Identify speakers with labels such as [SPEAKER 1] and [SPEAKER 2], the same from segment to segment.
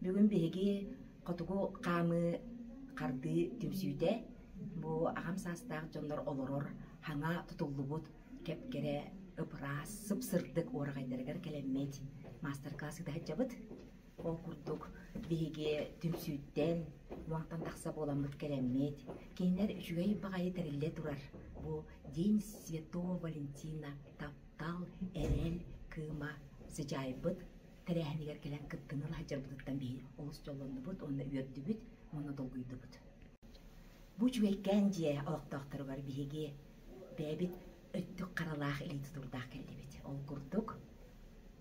[SPEAKER 1] Бүгін беги котугу камы карды түмсүйте бу агам састаг жоннор олорор хаңа тутуллубут кепкере ыпрас сыпсырдык орагайдыргар келеммет мастер-классы да жабыт ол курдук беги түмсүйттен уаңтан такса боламыт келеммет кейнер үчүгэй багайы терилле турар бу День Святого Валентина таптал эрел кыма сыжайбыт терехнигер келен кыттыныл хажарбыттан бейир олус жоллоннубут онна үйөрдүбүт онна долгуйдубут бу үчүгэйкэн же олоктоохторугар биһиги бэбит өттүк каралаах илити турдаах келдибит ол курдук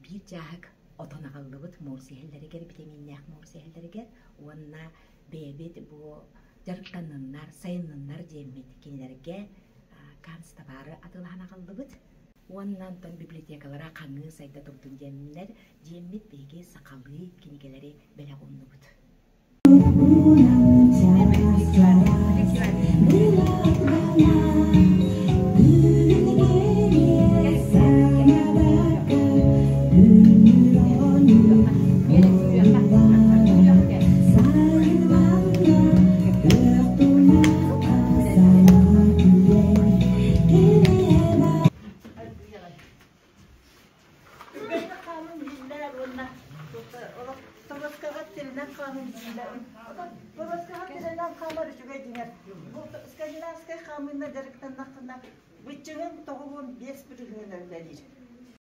[SPEAKER 1] бир жаахык отонагаллыбыт муурсиэллеригер витаминнээх муурсиэллеригер уонна бэбит бу жарыктанныннар сайынныннар диэммит кинилерге канстабары атылаанагаллыбыт уоннантон библиотекалара каңы сайда турдун диэмнер диэммит биһиги сакалы кинигелери белегуннубут
[SPEAKER 2] Скандинавская хамына жарыктан нахына вычыңын тоғуын бес бір күнен өндәлер.